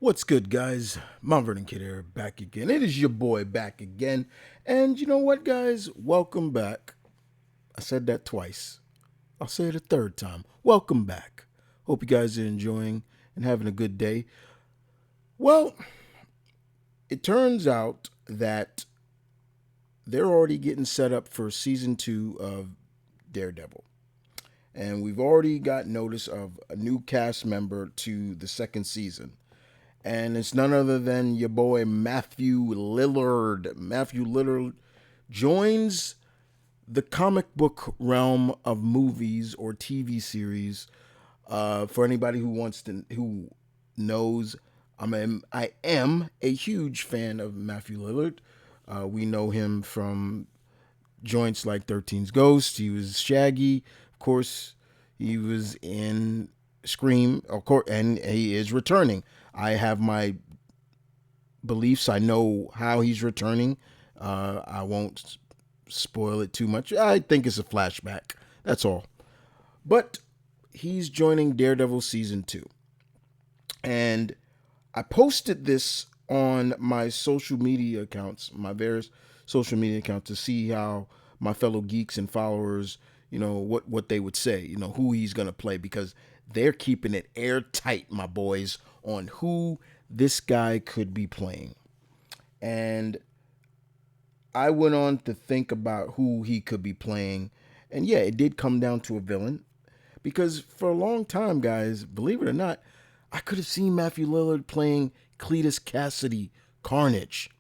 What's good, guys? Mount Vernon Kid here, back again. It is your boy back again. And you know what, guys? Welcome back. I said that twice. I'll say it a third time. Welcome back. Hope you guys are enjoying and having a good day. Well, it turns out that they're already getting set up for season 2 of Daredevil. And we've already got notice of a new cast member to the second season. And it's none other than your boy Matthew Lillard. Matthew Lillard joins the comic book realm of movies or TV series. For anybody who knows, I am a huge fan of Matthew Lillard. We know him from joints like 13's Ghost. He was Shaggy, of course. He was in Scream, of course, and he is returning. I have my beliefs. I know how he's returning. I won't spoil it too much. I think it's a flashback. That's all. But he's joining Daredevil season 2. And I posted this on my social media accounts, my various social media accounts, to see how my fellow geeks and followers, what they would say, who he's going to play, because they're keeping it airtight, my boys, on who this guy could be playing. And I went on to think about who he could be playing. And yeah, it did come down to a villain. Because for a long time, guys, believe it or not, I could have seen Matthew Lillard playing Cletus Cassidy, Carnage.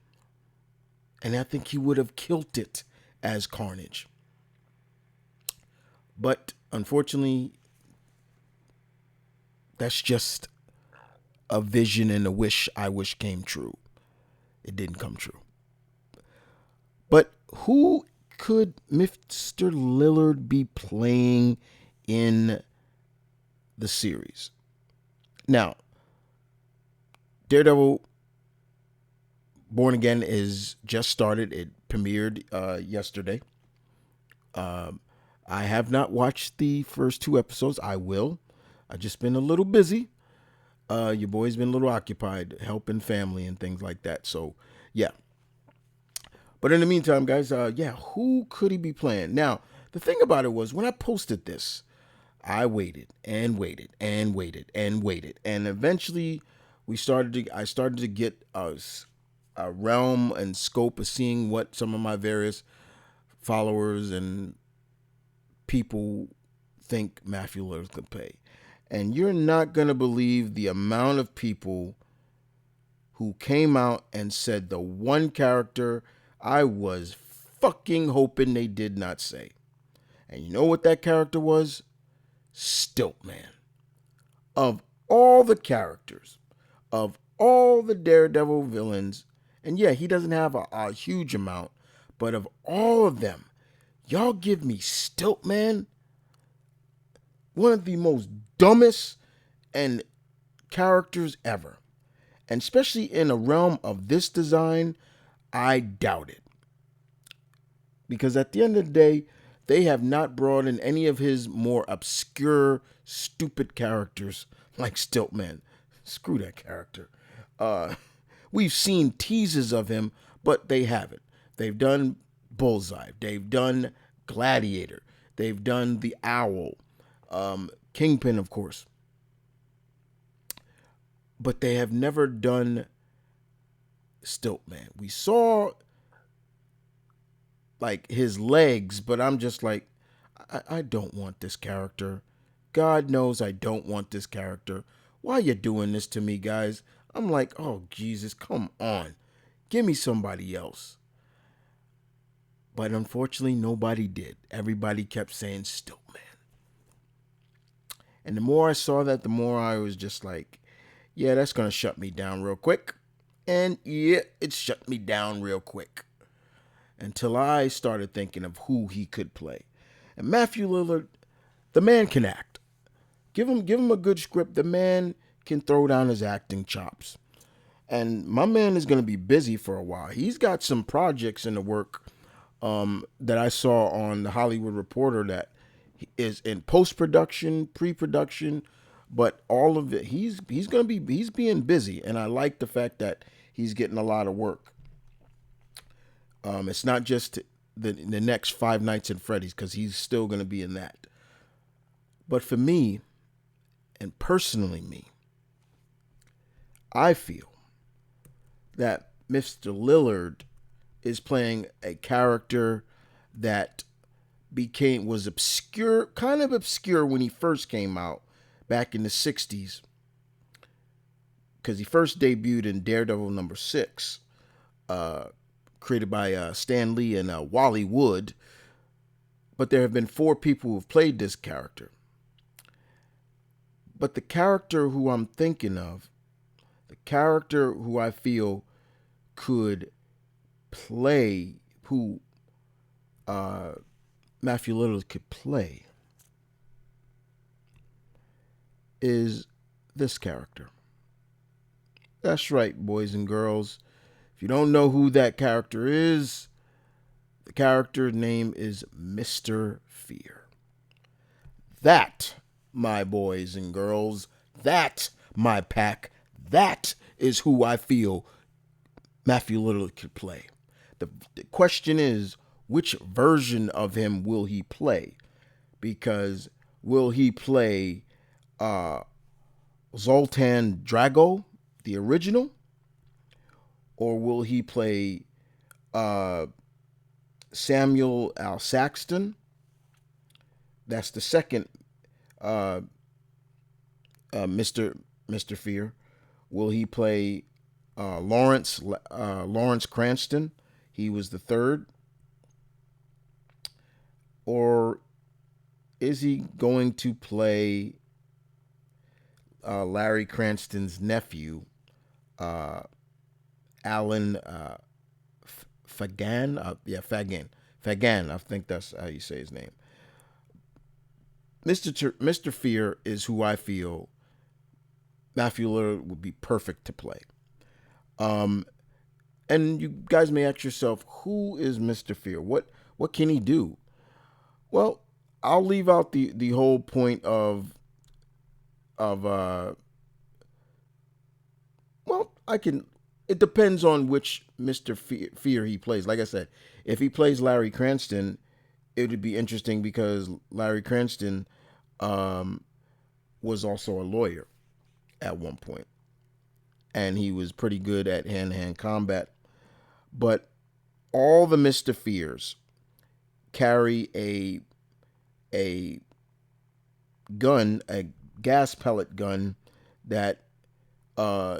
And I think he would have killed it as Carnage. But unfortunately, that's just a vision and a wish I wish came true. It didn't come true. But who could Mr. Lillard be playing in the series? Now, Daredevil Born Again is just started. It premiered yesterday. I have not watched the first 2 episodes. I will. I've just been a little busy. Your boy's been a little occupied helping family and things like that. So, yeah. But in the meantime, guys, who could he be playing? Now, the thing about it was when I posted this, I waited and waited and waited and waited. And eventually I started to get a realm and scope of seeing what some of my various followers and people think Matthew Lillard could play. And you're not going to believe the amount of people who came out and said the one character I was fucking hoping they did not say. And you know what that character was? Stiltman. Of all the characters, of all the Daredevil villains, and yeah, he doesn't have a huge amount, but of all of them, y'all give me Stiltman, one of the most dumbest and characters ever. And especially in a realm of this design, I doubt it. Because at the end of the day, they have not brought in any of his more obscure, stupid characters like Stiltman. Screw that character. We've seen teases of him, but they haven't. They've done Bullseye. They've done Gladiator. They've done The Owl. Kingpin, of course. But they have never done Stiltman. We saw like his legs, but I'm just like, I don't want this character. God knows I don't want this character. Why are you doing this to me, guys? I'm like, oh, Jesus, come on. Give me somebody else. But unfortunately, nobody did. Everybody kept saying Stiltman. And the more I saw that, the more I was just like, yeah, that's going to shut me down real quick. And yeah, it shut me down real quick. Until I started thinking of who he could play. And Matthew Lillard, the man can act. Give him a good script. The man can throw down his acting chops. And my man is going to be busy for a while. He's got some projects in the work that I saw on the Hollywood Reporter that is in post-production, pre-production. But all of it, he's being busy, and I like the fact that he's getting a lot of work. It's not just the next Five Nights at Freddy's because he's still gonna be in that. But for me, and personally me, I feel that Mr. Lillard is playing a character that was obscure, kind of obscure when he first came out back in the 60s, because he first debuted in Daredevil #6, uh, created by Stan Lee and Wally Wood. But there have been 4 people who have played this character. But the character who I'm thinking of, the character who I feel could play, who Matthew Lillard could play, is this character. That's right, boys and girls. If you don't know who that character is, the character name is Mr. Fear. That, my boys and girls, that, my pack, that is who I feel Matthew Lillard could play. The question is, which version of him will he play? Because will he play Zoltan Drago, the original? Or will he play Samuel L. Saxton? That's the second Mr. Fear. Will he play Lawrence Cranston? He was the third. Or is he going to play Larry Cranston's nephew, Alan Fagan? Fagan. I think that's how you say his name. Mr. Fear is who I feel Matthew Lillard would be perfect to play. And you guys may ask yourself, who is Mr. Fear? What can he do? Well, I'll leave out the whole point of well, I can. It depends on which Mr. Fear he plays. Like I said, if he plays Larry Cranston, it would be interesting because Larry Cranston was also a lawyer at one point, and he was pretty good at hand-to-hand combat. But all the Mr. Fears carry a gun, a gas pellet gun that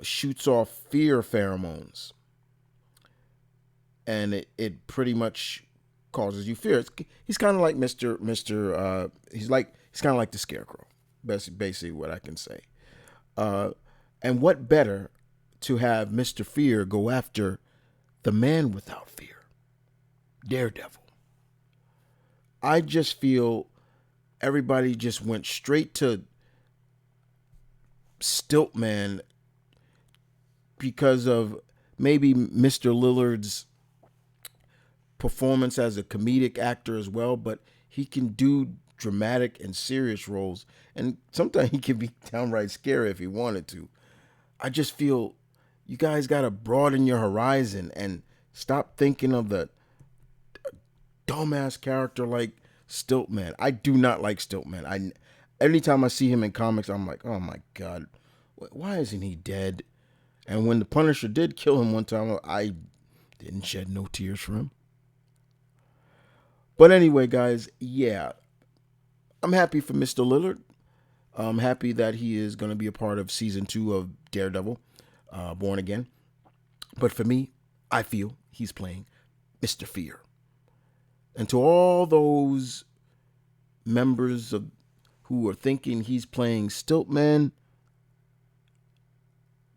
shoots off fear pheromones, and it pretty much causes you fear. He's kind of like Mr. He's kind of like the Scarecrow. That's basically what I can say. And what better to have Mr. Fear go after the man without fear, Daredevil. I just feel everybody just went straight to Stiltman because of maybe Mr. Lillard's performance as a comedic actor as well, but he can do dramatic and serious roles, and sometimes he can be downright scary if he wanted to. I just feel you guys got to broaden your horizon and stop thinking of the dumbass character like Stiltman. I do not like Stiltman. Anytime I see him in comics, I'm like, oh my God, why isn't he dead? And when the Punisher did kill him one time, I didn't shed no tears for him. But anyway, guys, yeah, I'm happy for Mr. Lillard. I'm happy that he is going to be a part of season 2 of Daredevil, Born Again. But for me, I feel he's playing Mr. Fear. And to all those members of who are thinking he's playing Stiltman,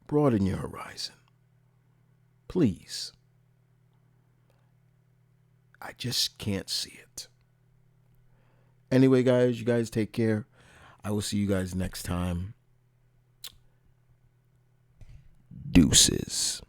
broaden your horizon. Please. I just can't see it. Anyway, guys, you guys take care. I will see you guys next time. Deuces.